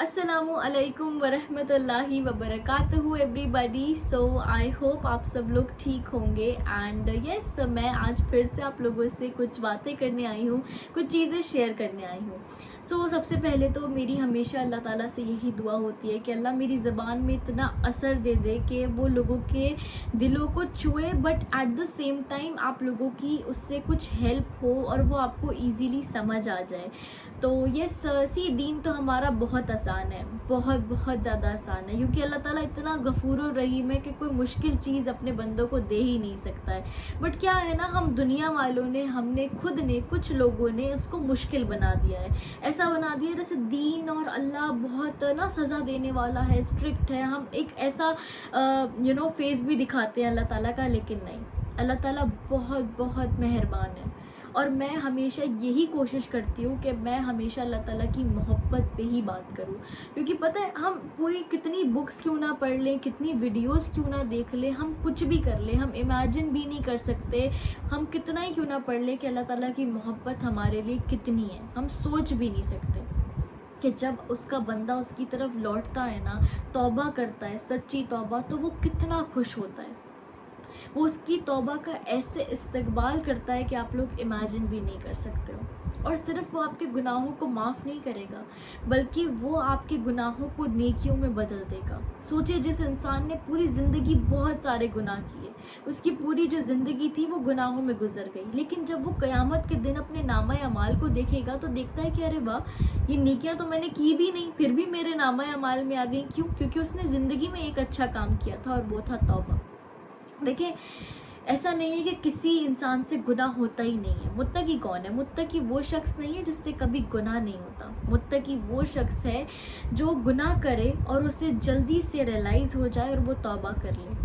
अस्सलामु अलैकुम वरहमत अल्लाहि वबरकातुहू everybody. So I hope आप सब लोग ठीक होंगे। एंड यस, मैं आज फिर से आप लोगों से कुछ बातें करने आई हूँ, कुछ चीज़ें शेयर करने आई हूँ। सो सबसे पहले तो मेरी हमेशा अल्लाह ताला से यही दुआ होती है कि अल्लाह मेरी ज़बान में इतना असर दे दे कि वो लोगों के दिलों को छुए, but at the same time आप लोगों की उससे कुछ हेल्प हो और वो आपको ईजीली समझ आ जाए। तो ये सी दीन तो हमारा बहुत आसान है, बहुत बहुत ज़्यादा आसान है, क्योंकि अल्लाह ताला इतना गफूर और रहीम है कि कोई मुश्किल चीज़ अपने बंदों को दे ही नहीं सकता है। बट क्या है ना, हम दुनिया वालों ने, हमने खुद ने, कुछ लोगों ने उसको मुश्किल बना दिया है। ऐसा बना दिया जैसे दीन और अल्लाह बहुत ना सज़ा देने वाला है, स्ट्रिक्ट है। हम एक ऐसा फेस भी दिखाते हैं अल्लाह ताला का, लेकिन नहीं, अल्लाह ताला बहुत बहुत मेहरबान है। और मैं हमेशा यही कोशिश करती हूँ कि मैं हमेशा अल्लाह ताला की मोहब्बत पे ही बात करूँ, क्योंकि पता है हम पूरी कितनी बुक्स क्यों ना पढ़ लें, कितनी वीडियोस क्यों ना देख लें, हम कुछ भी कर लें, हम इमेजिन भी नहीं कर सकते, हम कितना ही क्यों ना पढ़ लें कि अल्लाह ताला की मोहब्बत हमारे लिए कितनी है, हम सोच भी नहीं सकते कि जब उसका बंदा उसकी तरफ लौटता है ना, तौबा करता है, सच्ची तौबा, तो वो कितना खुश होता है। वो उसकी तौबा का ऐसे इस्तकबाल करता है कि आप लोग इमेजिन भी नहीं कर सकते हो। और सिर्फ वो आपके गुनाहों को माफ़ नहीं करेगा, बल्कि वो आपके गुनाहों को नेकियों में बदल देगा। सोचिए, जिस इंसान ने पूरी ज़िंदगी बहुत सारे गुनाह किए, उसकी पूरी जो ज़िंदगी थी वो गुनाहों में गुजर गई, लेकिन जब वो क़यामत के दिन अपने नामा अमाल को देखेगा तो देखता है कि अरे वाह, ये नेकियां तो मैंने की भी नहीं, फिर भी मेरे नामा अमाल में आ गई। क्यों? क्योंकि उसने ज़िंदगी में एक अच्छा काम किया था, और वो था तौबा। देखिए, ऐसा नहीं है कि किसी इंसान से गुनाह होता ही नहीं है। मुत्तकी कौन है? मुत्तकी वो शख्स नहीं है जिससे कभी गुनाह नहीं होता। मुत्तकी वो शख्स है जो गुनाह करे और उसे जल्दी से रियलाइज़ हो जाए और वो तौबा कर ले।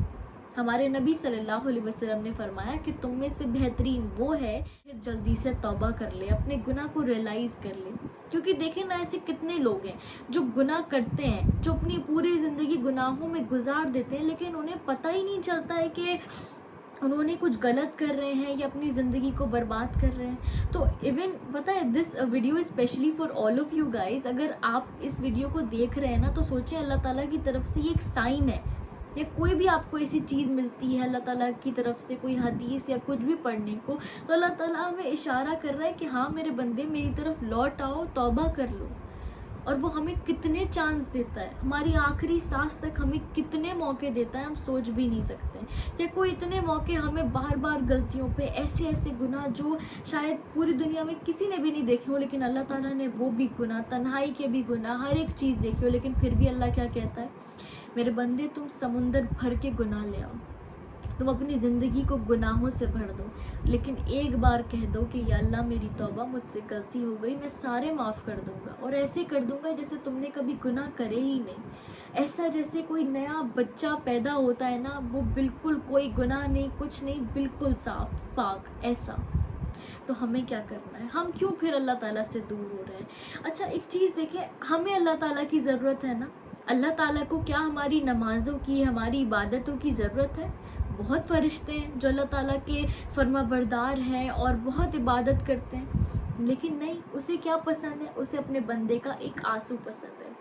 हमारे नबी सल्लल्लाहु अलैहि वसल्लम ने फरमाया कि तुम में से बेहतरीन वो है फिर जल्दी से तौबा कर ले, अपने गुनाह को रियलाइज़ कर ले। क्योंकि देखें ना, ऐसे कितने लोग हैं जो गुनाह करते हैं, जो अपनी पूरी ज़िंदगी गुनाहों में गुजार देते हैं, लेकिन उन्हें पता ही नहीं चलता है कि उन्होंने कुछ गलत कर रहे हैं या अपनी ज़िंदगी को बर्बाद कर रहे हैं। तो इवन पता है, this video specially for all of you guys. अगर आप इस वीडियो को देख रहे हैं ना, तो सोचें अल्लाह ताला की तरफ से ये एक साइन है, या कोई भी आपको ऐसी चीज़ मिलती है अल्लाह ताला की तरफ से, कोई हदीस या कुछ भी पढ़ने को, तो अल्लाह ताला हमें इशारा कर रहा है कि हाँ मेरे बंदे, मेरी तरफ लौट आओ, तौबा कर लो। और वो हमें कितने चांस देता है, हमारी आखिरी सांस तक हमें कितने मौके देता है, हम सोच भी नहीं सकते। या कोई इतने मौके हमें बार बार गलतियों पे, ऐसे ऐसे गुनाह जो शायद पूरी दुनिया में किसी ने भी नहीं देखे हो, लेकिन अल्लाह ताला ने वो भी गुनाह, तन्हाई के भी गुनाह, हर एक चीज़ देखी हो, लेकिन फिर भी अल्लाह क्या कहता है, मेरे बंदे तुम समुंदर भर के गुनाह ले आओ, तुम अपनी ज़िंदगी को गुनाहों से भर दो, लेकिन एक बार कह दो कि या अल्लाह मेरी तौबा, मुझसे गलती हो गई, मैं सारे माफ़ कर दूंगा, और ऐसे कर दूंगा जैसे तुमने कभी गुनाह करे ही नहीं। ऐसा जैसे कोई नया बच्चा पैदा होता है ना, वो बिल्कुल कोई गुनाह नहीं, कुछ नहीं, बिल्कुल साफ पाक, ऐसा। तो हमें क्या करना है? हम क्यों फिर अल्लाह ताला से दूर हो रहे हैं? अच्छा, एक चीज़ देखें, हमें अल्लाह ताला की ज़रूरत है ना। अल्लाह ताला को क्या हमारी नमाज़ों की, हमारी इबादतों की ज़रूरत है? बहुत फ़रिश्ते हैं जो अल्लाह ताला के फरमाबरदार हैं और बहुत इबादत करते हैं, लेकिन नहीं, उसे क्या पसंद है? उसे अपने बंदे का एक आंसू पसंद है।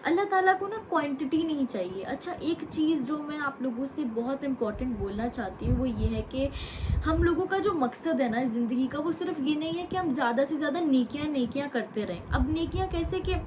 अल्लाह ताला को ना क्वांटिटी नहीं चाहिए। अच्छा, एक चीज़ जो मैं आप लोगों से बहुत इम्पॉर्टेंट बोलना चाहती हूँ, वो ये है कि हम लोगों का जो मकसद है ना ज़िंदगी का, वो सिर्फ ये नहीं है कि हम ज़्यादा से ज़्यादा नेकियां करते रहें। अब नेकियां कैसे कि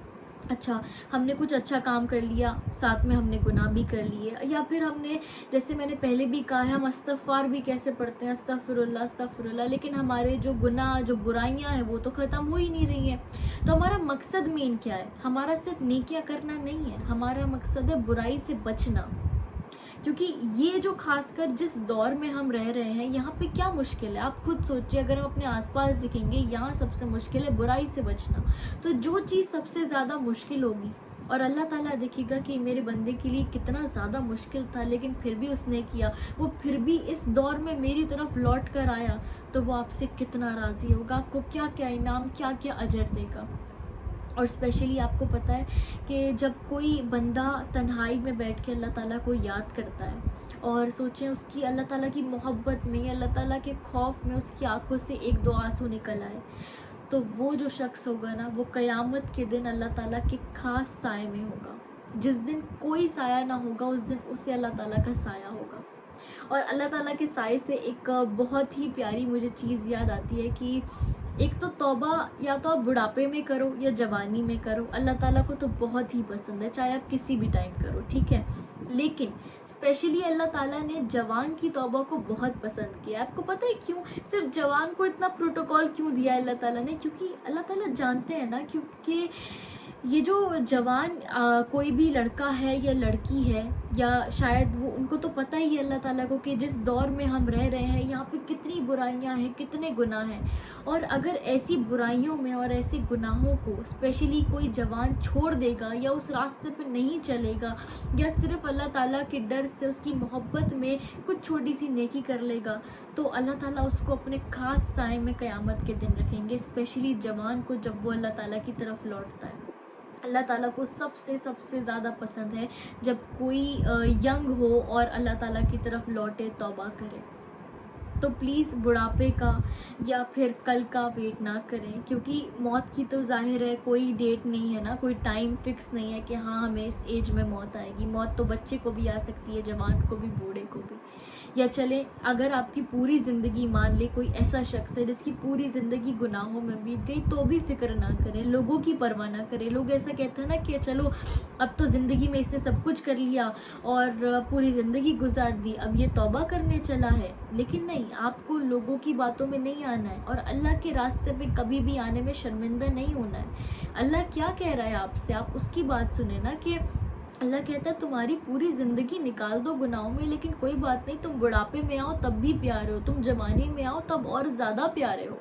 अच्छा, हमने कुछ अच्छा काम कर लिया, साथ में हमने गुनाह भी कर लिए, या फिर हमने, जैसे मैंने पहले भी कहा है, हम अस्तगफार भी कैसे पढ़ते हैं, अस्तगफिरुल्लाह अस्तगफिरुल्लाह, लेकिन हमारे जो गुनाह, जो बुराइयां हैं, वो तो ख़त्म हो ही नहीं रही हैं। तो हमारा मकसद मेन क्या है? हमारा सिर्फ नेकियां करना नहीं है, हमारा मकसद है बुराई से बचना। क्योंकि ये जो खासकर जिस दौर में हम रह रहे हैं, यहाँ पे क्या मुश्किल है? आप खुद सोचिए, अगर हम अपने आसपास दिखेंगे, यहाँ सबसे मुश्किल है बुराई से बचना। तो जो चीज़ सबसे ज़्यादा मुश्किल होगी, और अल्लाह ताला देखेगा कि मेरे बंदे के लिए कितना ज़्यादा मुश्किल था, लेकिन फिर भी उसने किया, वो फिर भी इस दौर में मेरी तरफ लौट कर आया, तो वो आपसे कितना राज़ी होगा, आपको क्या क्या इनाम, क्या क्या अजर देगा। और स्पेशली आपको पता है कि जब कोई बंदा तन्हाई में बैठ के अल्लाह ताला को याद करता है, और सोचें उसकी अल्लाह ताला की मोहब्बत में, अल्लाह ताला के खौफ में उसकी आंखों से एक दो आंसू निकल आए, तो वो जो शख्स होगा ना, वो क़यामत के दिन अल्लाह ताला के ख़ास साए में होगा। जिस दिन कोई साया ना होगा, उस दिन उसे अल्लाह ताला का साया होगा। और अल्लाह ताला के साए से एक बहुत ही प्यारी मुझे चीज़ याद आती है कि एक तो तौबा या तो आप बुढ़ापे में करो या जवानी में करो, अल्लाह ताला को तो बहुत ही पसंद है, चाहे आप किसी भी टाइम करो, ठीक है। लेकिन स्पेशली अल्लाह ताला ने जवान की तौबा को बहुत पसंद किया। आपको पता है क्यों? सिर्फ जवान को इतना प्रोटोकॉल क्यों दिया है अल्लाह ताला ने? क्योंकि अल्लाह ताला जानते हैं ना, क्योंकि ये जो जवान कोई भी लड़का है या लड़की है, या शायद वो, उनको तो पता ही है अल्लाह ताला को कि जिस दौर में हम रह रहे हैं यहाँ पे कितनी बुराइयाँ हैं, कितने गुनाह हैं। और अगर ऐसी बुराइयों में और ऐसे गुनाहों को स्पेशली कोई जवान छोड़ देगा या उस रास्ते पे नहीं चलेगा, या सिर्फ अल्लाह ताला के डर से उसकी मोहब्बत में कुछ छोटी सी नेकी कर लेगा, तो अल्लाह ताला उसको अपने ख़ास साए में क़यामत के दिन रखेंगे। स्पेशली जवान को जब वो अल्लाह ताला की तरफ लौटता है, अल्लाह ताला को सबसे ज़्यादा पसंद है जब कोई यंग हो और अल्लाह ताला की तरफ लौटे, तौबा करे। तो प्लीज़ बुढ़ापे का या फिर कल का वेट ना करें, क्योंकि मौत की तो ज़ाहिर है कोई डेट नहीं है ना, कोई टाइम फिक्स नहीं है कि हाँ हमें इस एज में मौत आएगी। मौत तो बच्चे को भी आ सकती है, जवान को भी, बूढ़े को भी। या चले अगर आपकी पूरी ज़िंदगी, मान ले कोई ऐसा शख्स है जिसकी पूरी ज़िंदगी गुनाहों में बीत गई, तो भी फिक्र ना करें, लोगों की परवाह ना करें। लोग ऐसा कहते हैं ना कि चलो अब तो ज़िंदगी में इसने सब कुछ कर लिया और पूरी ज़िंदगी गुजार दी, अब ये तौबा करने चला है। लेकिन नहीं, आपको लोगों की बातों में नहीं आना है और अल्लाह के रास्ते पे कभी भी आने में शर्मिंदा नहीं होना है। अल्लाह क्या कह रहा है आपसे, आप उसकी बात सुने ना। कि अल्लाह कहता है तुम्हारी पूरी ज़िंदगी निकाल दो गुनाहों में, लेकिन कोई बात नहीं, तुम बुढ़ापे में आओ तब भी प्यारे हो, तुम जवानी में आओ तब और ज़्यादा प्यारे हो।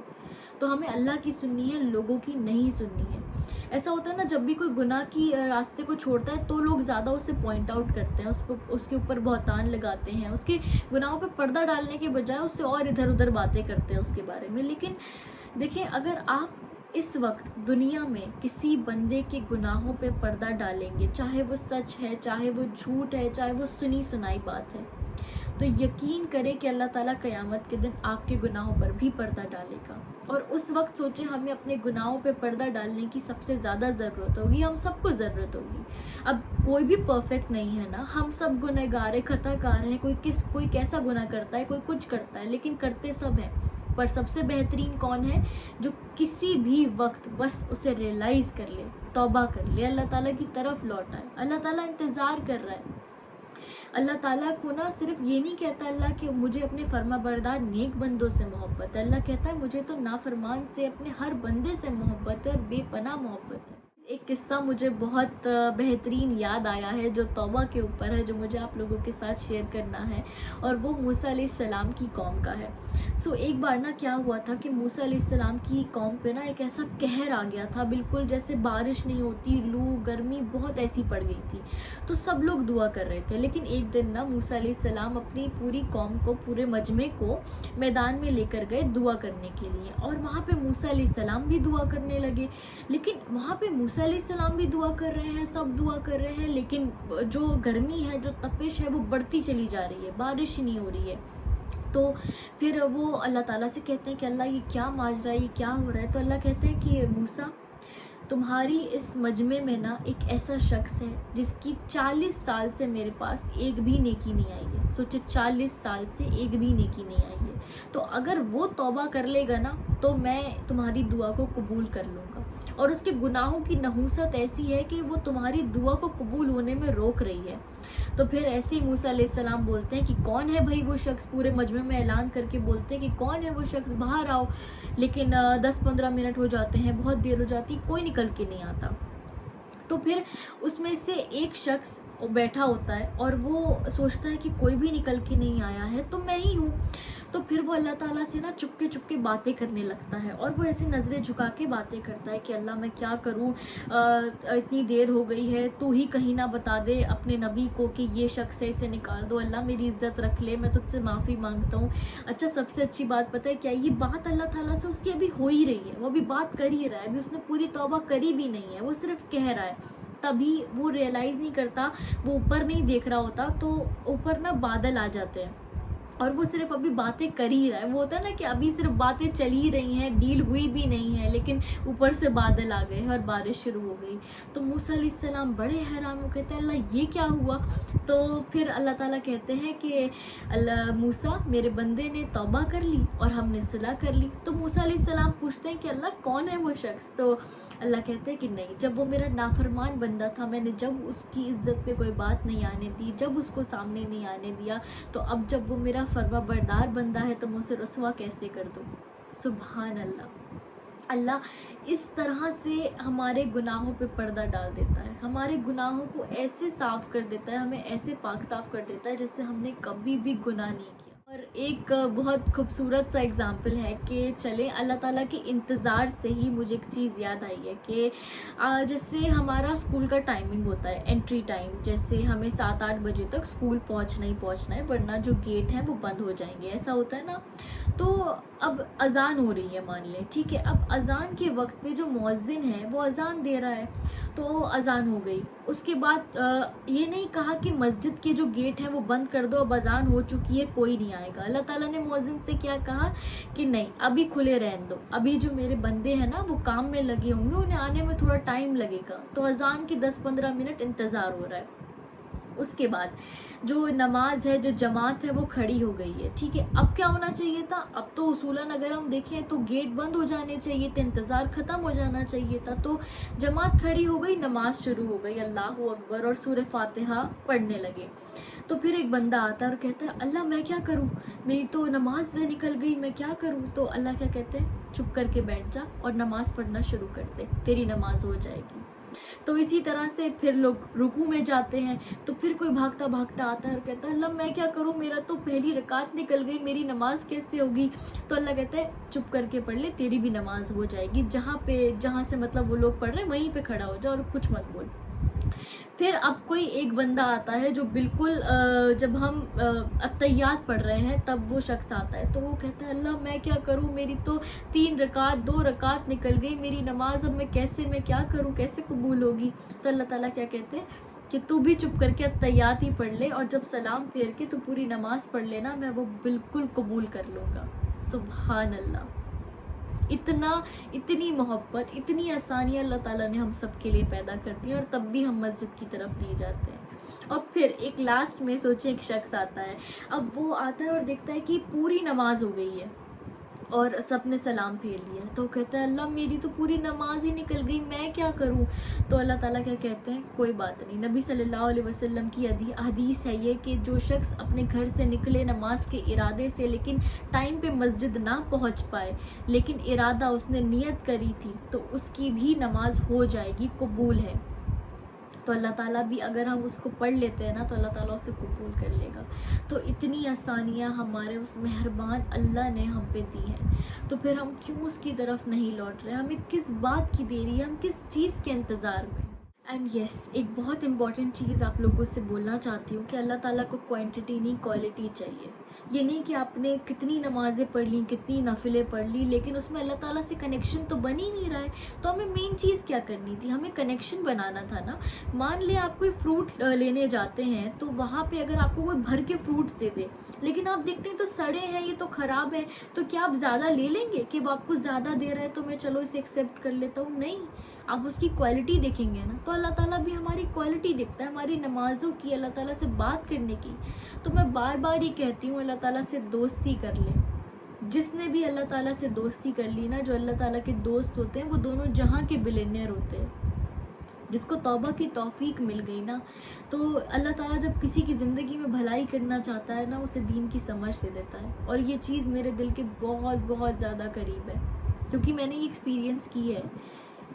तो हमें अल्लाह की सुननी है, लोगों की नहीं सुननी है। ऐसा होता है ना, जब भी कोई गुनाह की रास्ते को छोड़ता है तो लोग ज़्यादा उसे पॉइंट आउट करते हैं, उसके ऊपर बहुतान लगाते हैं, उसके गुनाहों पे पर्दा डालने के बजाय उससे और इधर उधर बातें करते हैं उसके बारे में। लेकिन देखिए, अगर आप इस वक्त दुनिया में किसी बंदे के गुनाहों पे पर्दा डालेंगे, चाहे वो सच है, चाहे वो झूठ है, चाहे वो सुनी सुनाई बात है, तो यकीन करें कि अल्लाह ताला क़यामत के दिन आपके गुनाहों पर भी पर्दा डालेगा। और उस वक्त सोचें, हमें अपने गुनाहों पे पर्दा डालने की सबसे ज़्यादा ज़रूरत होगी, हम सबको ज़रूरत होगी। अब कोई भी परफेक्ट नहीं है ना, हम सब गुनहगार हैं, खताकार हैं। कोई कैसा गुनाह करता है, कोई कुछ करता है, लेकिन करते सब हैं। पर सबसे बेहतरीन कौन है? जो किसी भी वक्त बस उसे रियलाइज़ कर ले, तौबा कर ले, अल्लाह ताला की तरफ लौट आए। अल्लाह ताला इंतज़ार कर रहा है। अल्लाह ताला को ना सिर्फ ये नहीं कहता अल्लाह कि मुझे अपने फर्माबरदार नेक बंदों से मोहब्बत है, अल्लाह कहता है मुझे तो नाफरमान से, अपने हर बंदे से मोहब्बत है और बेपनाह मोहब्बत है। एक किस्सा मुझे बहुत बेहतरीन याद आया है जो तौबा के ऊपर है, जो मुझे आप लोगों के साथ शेयर करना है, और वो मूसा अलैहिस्सलाम की कौम का है। एक बार ना क्या हुआ था कि मूसा अलैहिस्सलाम की कौम पे ना एक ऐसा कहर आ गया था, बिल्कुल जैसे बारिश नहीं होती, लू गर्मी बहुत ऐसी पड़ गई थी। तो सब लोग दुआ कर रहे थे। लेकिन एक दिन ना मूसा अलैहिस्सलाम अपनी पूरी कौम को, पूरे मजमे को मैदान में लेकर गए दुआ करने के लिए, और वहाँ पे मूसा अलैहिस्सलाम भी दुआ करने लगे। लेकिन वहाँ पे मूसा अलैहिस्सलाम भी दुआ कर रहे हैं, सब दुआ कर रहे हैं, लेकिन जो गर्मी है, जो तपिश है, वो बढ़ती चली जा रही है, बारिश नहीं हो रही है। तो फिर वो अल्लाह ताला से कहते हैं कि अल्लाह ये क्या माजरा है, ये क्या हो रहा है? तो अल्लाह कहते हैं कि मूसा, तुम्हारी इस मजमे में ना एक ऐसा शख्स है जिसकी 40 साल से मेरे पास एक भी नेकी नहीं आई है। सोचे, 40 साल से एक भी नेकी नहीं आई है। तो अगर वो तौबा कर लेगा ना, तो मैं तुम्हारी दुआ को कबूल कर लूँगा। और उसके गुनाहों की नहूसत ऐसी है कि वो तुम्हारी दुआ को कबूल होने में रोक रही है। तो फिर ऐसे ही मूसा अलैहिस्सलाम बोलते हैं कि कौन है भाई वो शख्स? पूरे मजमे में ऐलान करके बोलते हैं कि कौन है वो शख्स, बाहर आओ। लेकिन 10-15 मिनट हो जाते हैं, बहुत देर हो जाती, कोई निकल के नहीं आता। तो फिर उसमें से एक शख्स बैठा होता है और वो सोचता है कि कोई भी निकल के नहीं आया है, तो मैं ही हूँ। तो फिर वो अल्लाह ताला से ना चुपके चुपके बातें करने लगता है, और वो ऐसे नज़रें झुका के बातें करता है कि अल्लाह मैं क्या करूँ, इतनी देर हो गई है, तू ही कहीं ना बता दे अपने नबी को कि ये शख्स है, इसे निकाल दो, अल्लाह मेरी इज़्ज़त रख ले, मैं तुझसे माफ़ी मांगता हूँ। अच्छा, सबसे अच्छी बात पता है क्या? ये बात अल्लाह ताला से उसकी अभी हो ही रही है, वो अभी बात कर ही रहा है, अभी उसने पूरी तौबा करी भी नहीं है, वो सिर्फ कह रहा है। तभी वो रियलाइज़ नहीं करता, वो ऊपर नहीं देख रहा होता, तो ऊपर ना बादल आ जाते हैं। اور وہ صرف ابھی باتیں کر ہی رہا ہے. وہ ہوتا ہے نا کہ ابھی صرف باتیں چل ہی رہی ہیں, ڈیل ہوئی بھی نہیں ہے, لیکن اوپر سے بادل آ گئے اور بارش شروع ہو گئی. تو موسیٰ علیہ السلام بڑے حیران ہو, کہتے ہیں اللہ یہ کیا ہوا؟ تو پھر اللہ تعالیٰ کہتے ہیں کہ اللہ موسیٰ میرے بندے نے توبہ کر لی اور ہم نے صلح کر لی. تو موسیٰ علیہ السلام پوچھتے ہیں کہ اللہ کون ہے وہ شخص؟ تو اللہ کہتے ہیں کہ نہیں, جب وہ میرا نافرمان بندہ تھا, میں نے جب اس کی عزت پہ کوئی بات نہیں آنے دی, جب اس کو سامنے نہیں آنے دیا, تو اب جب وہ میرا فرما بردار بندہ ہے تو میں اسے رسوا کیسے کر دوں؟ سبحان اللہ. اللہ اس طرح سے ہمارے گناہوں پہ پردہ ڈال دیتا ہے, ہمارے گناہوں کو ایسے صاف کر دیتا ہے, ہمیں ایسے پاک صاف کر دیتا ہے جیسے ہم نے کبھی بھی گناہ نہیں کیا. اور ایک بہت خوبصورت سا اگزامپل ہے کہ چلیں اللہ تعالیٰ کے انتظار سے ہی مجھے ایک چیز یاد آئی ہے کہ جیسے ہمارا اسکول کا ٹائمنگ ہوتا ہے, انٹری ٹائم, جیسے ہمیں 7-8 بجے تک اسکول پہنچنا ہی پہنچنا ہے, ورنہ جو گیٹ ہیں وہ بند ہو جائیں گے, ایسا ہوتا ہے نا. تو اب اذان ہو رہی ہے مان لیں, ٹھیک ہے, اب اذان کے وقت پہ جو مؤذن ہے وہ اذان دے رہا ہے, تو اذان ہو گئی. اس کے بعد یہ نہیں کہا کہ مسجد کے جو گیٹ ہیں وہ بند کر دو, اب اذان ہو چکی ہے کوئی نہیں آئے گا. اللہ تعالیٰ نے مؤذن سے کیا کہا کہ نہیں ابھی کھلے رہنے دو, ابھی جو میرے بندے ہیں نا وہ کام میں لگے ہوں گے, انہیں آنے میں تھوڑا ٹائم لگے گا. تو اذان کی 10-15 منٹ انتظار ہو رہا ہے. اس کے بعد جو نماز ہے, جو جماعت ہے وہ کھڑی ہو گئی ہے, ٹھیک ہے. اب کیا ہونا چاہیے تھا؟ اب تو اصولاً اگر ہم دیکھیں تو گیٹ بند ہو جانے چاہیے تھے, انتظار ختم ہو جانا چاہیے تھا. تو جماعت کھڑی ہو گئی, نماز شروع ہو گئی, اللہ اکبر, اور سورہ فاتحہ پڑھنے لگے. تو پھر ایک بندہ آتا ہے اور کہتا ہے اللہ میں کیا کروں, میری تو نماز سے نکل گئی, میں کیا کروں؟ تو اللہ کیا کہتے ہیں, چپ کر کے بیٹھ جا اور نماز پڑھنا شروع کر دے, تیری نماز ہو جائے گی. تو اسی طرح سے پھر لوگ رکوع میں جاتے ہیں, تو پھر کوئی بھاگتا بھاگتا آتا ہے اور کہتا ہے اللہ میں کیا کروں, میرا تو پہلی رکعت نکل گئی, میری نماز کیسے ہوگی؟ تو اللہ کہتا ہے چپ کر کے پڑھ لے, تیری بھی نماز ہو جائے گی. جہاں سے مطلب وہ لوگ پڑھ رہے ہیں وہیں پہ کھڑا ہو جا اور کچھ مت بول. پھر اب کوئی ایک بندہ آتا ہے جو بالکل جب ہم اتحیات پڑھ رہے ہیں تب وہ شخص آتا ہے, تو وہ کہتا ہے اللہ میں کیا کروں, میری تو 3 رکعت 2 رکعت نکل گئی میری نماز, اب میں کیا کروں, کیسے قبول ہوگی؟ تو اللہ تعالیٰ کیا کہتے ہیں کہ تو بھی چپ کر کے اتحیات ہی پڑھ لے, اور جب سلام پھیر کے تو پوری نماز پڑھ لینا, میں وہ بالکل قبول کر لوں گا. سبحان اللہ. اتنی محبت, اتنی آسانیاں اللہ تعالیٰ نے ہم سب کے لیے پیدا کر دی, اور تب بھی ہم مسجد کی طرف نہیں جاتے ہیں. اور پھر ایک لاسٹ میں سوچیں ایک شخص آتا ہے, اب وہ آتا ہے اور دیکھتا ہے کہ پوری نماز ہو گئی ہے اور سب نے سلام پھیر لیا, تو کہتا ہے اللہ میری تو پوری نماز ہی نکل گئی, میں کیا کروں؟ تو اللہ تعالیٰ کیا کہتے ہیں کوئی بات نہیں. نبی صلی اللہ علیہ وسلم کی حدیث ہے یہ کہ جو شخص اپنے گھر سے نکلے نماز کے ارادے سے, لیکن ٹائم پہ مسجد نہ پہنچ پائے, لیکن ارادہ اس نے نیت کری تھی, تو اس کی بھی نماز ہو جائے گی, قبول ہے. تو اللہ تعالیٰ بھی اگر ہم اس کو پڑھ لیتے ہیں نا تو اللہ تعالیٰ اسے قبول کر لے گا. تو اتنی آسانیاں ہمارے اس مہربان اللہ نے ہم پہ دی ہیں, تو پھر ہم کیوں اس کی طرف نہیں لوٹ رہے, ہمیں کس بات کی دیری ہے, ہم کس چیز کے انتظار میں. اینڈ یس, ایک بہت امپورٹنٹ چیز آپ لوگوں سے بولنا چاہتی ہوں کہ اللہ تعالیٰ کو کوانٹٹی نہیں کوالٹی چاہیے. یہ نہیں کہ آپ نے کتنی نمازیں پڑھ لیں, کتنی نفلیں پڑھ لی, لیکن اس میں اللہ تعالیٰ سے کنیکشن تو بن ہی نہیں رہا ہے. تو ہمیں مین چیز کیا کرنی تھی, ہمیں کنیکشن بنانا تھا نا. مان لیں آپ کوئی فروٹ لینے جاتے ہیں, تو وہاں پہ اگر آپ کو کوئی بھر کے فروٹس دے دے, لیکن آپ دیکھتے ہیں تو سڑے ہیں, یہ تو خراب ہے, تو کیا آپ زیادہ لے لیں گے کہ وہ آپ کو زیادہ دے رہا ہے تو میں چلو اسے ایکسیپٹ کر لیتا ہوں؟ نہیں, آپ اس کی کوالٹی دیکھیں گے نا. تو اللہ تعالیٰ بھی ہماری کوالٹی دیکھتا ہے, ہماری نمازوں کی, اللہ تعالیٰ سے بات کرنے کی. تو میں بار بار یہ کہتی ہوں اللہ تعالیٰ سے دوستی کر لیں. جس نے بھی اللہ تعالیٰ سے دوستی کر لی نا, جو اللہ تعالیٰ کے دوست ہوتے ہیں وہ دونوں جہاں کے بلینئر ہوتے ہیں. جس کو توبہ کی توفیق مل گئی نا, تو اللہ تعالیٰ جب کسی کی زندگی میں بھلائی کرنا چاہتا ہے نا, اسے دین کی سمجھ دے دیتا ہے. اور یہ چیز میرے دل کے بہت بہت زیادہ قریب ہے, کیونکہ میں نے یہ ایکسپیرینس کی ہے.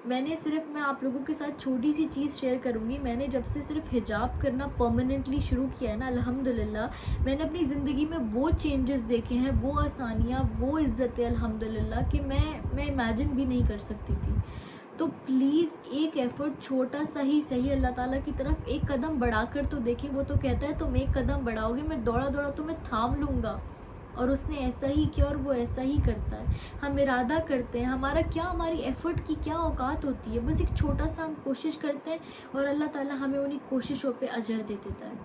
میں آپ لوگوں کے ساتھ چھوٹی سی چیز شیئر کروں گی. میں نے جب سے صرف حجاب کرنا پرماننٹلی شروع کیا ہے نا, الحمدللہ میں نے اپنی زندگی میں وہ چینجز دیکھے ہیں, وہ آسانیاں, وہ عزتیں الحمدللہ کہ میں امیجن بھی نہیں کر سکتی تھی. تو پلیز ایک ایفرٹ چھوٹا سا ہی صحیح, اللہ تعالیٰ کی طرف ایک قدم بڑھا کر تو دیکھیں. وہ تو کہتا ہے تم ایک قدم بڑھاؤ گے, میں دوڑا دوڑا تمہیں تھام لوں گا. اور اس نے ایسا ہی کیا, اور وہ ایسا ہی کرتا ہے. ہم ارادہ کرتے ہیں, ہماری ایفرٹ کی کیا اوقات ہوتی ہے, بس ایک چھوٹا سا ہم کوشش کرتے ہیں اور اللہ تعالیٰ ہمیں انہی کوششوں پہ اجر دے دیتا ہے.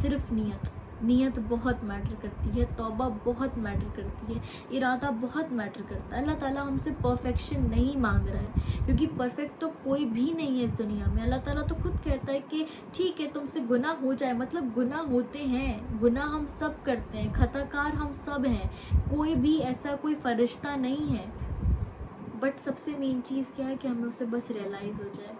صرف نیت, نیت بہت میٹر کرتی ہے, توبہ بہت میٹر کرتی ہے, ارادہ بہت میٹر کرتا ہے. اللہ تعالیٰ ہم سے پرفیکشن نہیں مانگ رہا ہے, کیونکہ پرفیکٹ تو کوئی بھی نہیں ہے اس دنیا میں. اللہ تعالیٰ تو خود کہتا ہے کہ ٹھیک ہے تم سے گناہ ہو جائے, مطلب گناہ ہوتے ہیں, گناہ ہم سب کرتے ہیں, خطا کار ہم سب ہیں, کوئی بھی ایسا کوئی فرشتہ نہیں ہے. بٹ سب سے مین چیز کیا ہے کہ ہمیں اسے بس ریئلائز ہو جائے.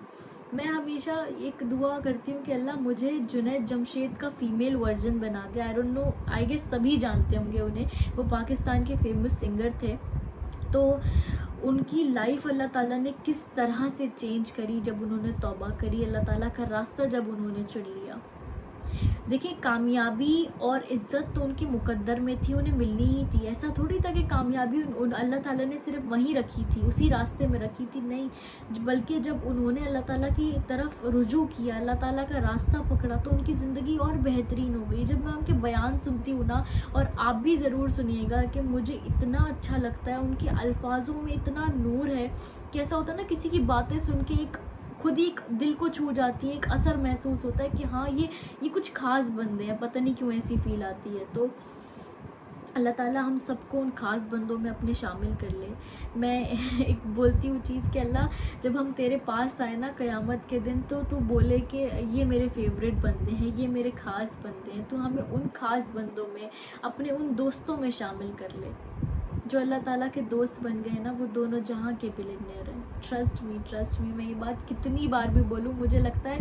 میں ہمیشہ ایک دعا کرتی ہوں کہ اللہ مجھے جنید جمشید کا فیمیل ورژن بنا دے. I don't know, I guess سبھی جانتے ہوں گے انہیں, وہ پاکستان کے فیمس سنگر تھے. تو ان کی لائف اللہ تعالیٰ نے کس طرح سے چینج کری جب انہوں نے توبہ کری, اللہ تعالیٰ کا راستہ جب انہوں نے چن لیا. دیکھیں کامیابی اور عزت تو ان کے مقدر میں تھی, انہیں ملنی ہی تھی. ایسا تھوڑی تھا کہ کامیابی اللہ تعالیٰ نے صرف وہیں رکھی تھی, اسی راستے میں رکھی تھی, نہیں. بلکہ جب انہوں نے اللہ تعالیٰ کی طرف رجوع کیا, اللہ تعالیٰ کا راستہ پکڑا, تو ان کی زندگی اور بہترین ہو گئی. جب میں ان کے بیان سنتی ہوں نا, اور آپ بھی ضرور سنیے گا, کہ مجھے اتنا اچھا لگتا ہے, ان کے الفاظوں میں اتنا نور ہے کہ ایسا ہوتا ہے نا کسی کی باتیں سن کے ایک خود ہی دل کو چھو جاتی ہے, ایک اثر محسوس ہوتا ہے کہ ہاں یہ کچھ خاص بندے ہیں, پتہ نہیں کیوں ایسی فیل آتی ہے. تو اللہ تعالیٰ ہم سب کو ان خاص بندوں میں اپنے شامل کر لے. میں ایک بولتی ہوں چیز کہ اللہ جب ہم تیرے پاس آئے نا قیامت کے دن, تو بولے کہ یہ میرے فیوریٹ بندے ہیں, یہ میرے خاص بندے ہیں, تو ہمیں ان خاص بندوں میں, اپنے ان دوستوں میں شامل کر لے. جو اللہ تعالیٰ کے دوست بن گئے نا, وہ دونوں جہاں کے بلینئر ہیں. ٹرسٹ می, میں یہ بات کتنی بار بھی بولوں, مجھے لگتا ہے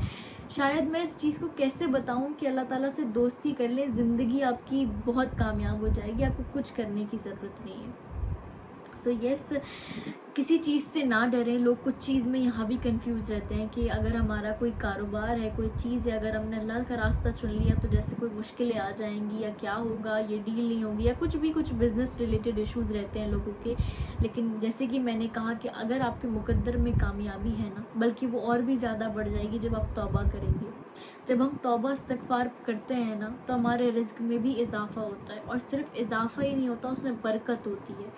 شاید میں اس چیز کو کیسے بتاؤں کہ اللہ تعالیٰ سے دوستی کر لیں, زندگی آپ کی بہت کامیاب ہو جائے گی, آپ کو کچھ کرنے کی ضرورت نہیں ہے. سو یس, کسی چیز سے نہ ڈریں. لوگ کچھ چیز میں یہاں بھی کنفیوز رہتے ہیں کہ اگر ہمارا کوئی کاروبار ہے, کوئی چیز ہے, اگر ہم نے اللہ کا راستہ چن لیا تو جیسے کوئی مشکلیں آ جائیں گی, یا کیا ہوگا, یہ ڈیل نہیں ہوگی, یا کچھ بزنس ریلیٹڈ ایشوز رہتے ہیں لوگوں کے. لیکن جیسے کہ میں نے کہا کہ اگر آپ کے مقدر میں کامیابی ہے نا, بلکہ وہ اور بھی زیادہ بڑھ جائے گی جب آپ توبہ کریں گے. جب ہم توبہ استغفار کرتے ہیں نا, تو ہمارے رزق میں بھی اضافہ ہوتا ہے, اور صرف اضافہ ہی نہیں ہوتا, اس میں برکت ہوتی ہے.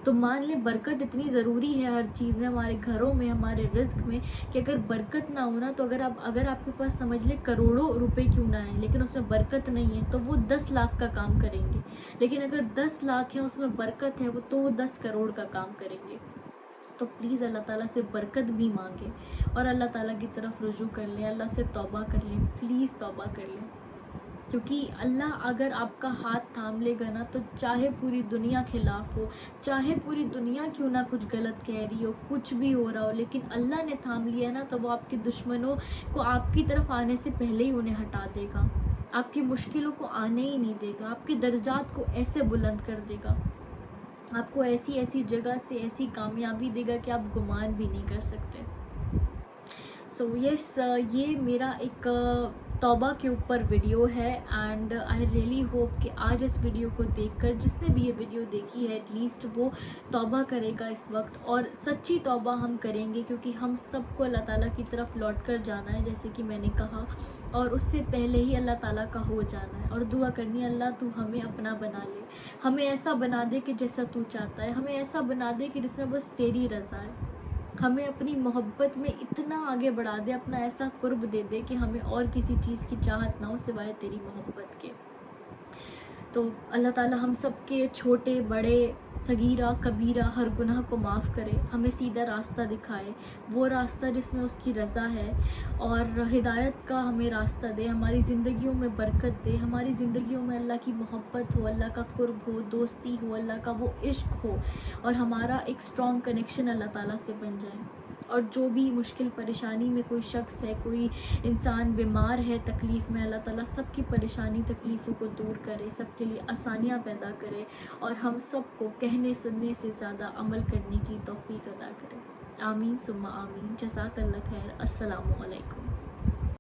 تو مان لیں برکت اتنی ضروری ہے ہر چیز میں, ہمارے گھروں میں, ہمارے رزق میں, کہ اگر برکت نہ ہونا, تو اگر آپ کے پاس سمجھ لیں کروڑوں روپے کیوں نہ ہیں, لیکن اس میں برکت نہیں ہے, تو وہ 10 لاکھ کا کام کریں گے. لیکن اگر 10 لاکھ ہیں, اس میں برکت ہے, تو وہ 10 کروڑ کا کام کریں گے. تو پلیز اللہ تعالیٰ سے برکت بھی مانگیں, اور اللہ تعالیٰ کی طرف رجوع کر لیں, اللہ سے توبہ کر لیں, پلیز توبہ کر لیں. کیونکہ اللہ اگر آپ کا ہاتھ تھام لے گا نا, تو چاہے پوری دنیا خلاف ہو, چاہے پوری دنیا کیوں نہ کچھ غلط کہہ رہی ہو, کچھ بھی ہو رہا ہو, لیکن اللہ نے تھام لیا نا, تو وہ آپ کے دشمنوں کو آپ کی طرف آنے سے پہلے ہی انہیں ہٹا دے گا, آپ کی مشکلوں کو آنے ہی نہیں دے گا, آپ کے درجات کو ایسے بلند کر دے گا, آپ کو ایسی جگہ سے ایسی کامیابی دے گا کہ آپ گمان بھی نہیں کر سکتے. سو یس, یہ میرا ایک توبہ کے اوپر ویڈیو ہے, اینڈ آئی ریئلی ہوپ کہ آج اس ویڈیو کو دیکھ کر جس نے بھی یہ ویڈیو دیکھی ہے, ایٹ لیسٹ وہ توبہ کرے گا اس وقت, اور سچی توبہ ہم کریں گے, کیونکہ ہم سب کو اللہ تعالیٰ کی طرف لوٹ کر جانا ہے, جیسے کہ میں نے کہا, اور اس سے پہلے ہی اللہ تعالیٰ کا ہو جانا ہے, اور دعا کرنی ہے, اللہ تو ہمیں اپنا بنا لے, ہمیں ایسا بنا دے کہ جیسا تو چاہتا ہے, ہمیں ایسا بنا دے کہ جس میں بس تیری رضا ہے, ہمیں اپنی محبت میں اتنا آگے بڑھا دے, اپنا ایسا قرب دے دے کہ ہمیں اور کسی چیز کی چاہت نہ ہو سوائے تیری محبت کے. تو اللہ تعالیٰ ہم سب کے چھوٹے بڑے, صغیرہ کبیرہ, ہر گناہ کو معاف کرے, ہمیں سیدھا راستہ دکھائے, وہ راستہ جس میں اس کی رضا ہے, اور ہدایت کا ہمیں راستہ دے, ہماری زندگیوں میں برکت دے, ہماری زندگیوں میں اللہ کی محبت ہو, اللہ کا قرب ہو, دوستی ہو, اللہ کا وہ عشق ہو, اور ہمارا ایک اسٹرانگ کنیکشن اللہ تعالیٰ سے بن جائے. اور جو بھی مشکل پریشانی میں کوئی شخص ہے, کوئی انسان بیمار ہے, تکلیف میں, اللہ تعالیٰ سب کی پریشانی تکلیفوں کو دور کرے, سب کے لیے آسانیاں پیدا کرے, اور ہم سب کو کہنے سننے سے زیادہ عمل کرنے کی توفیق عطا کرے. آمین ثم آمین. جزاک اللہ خیر. السلام علیکم.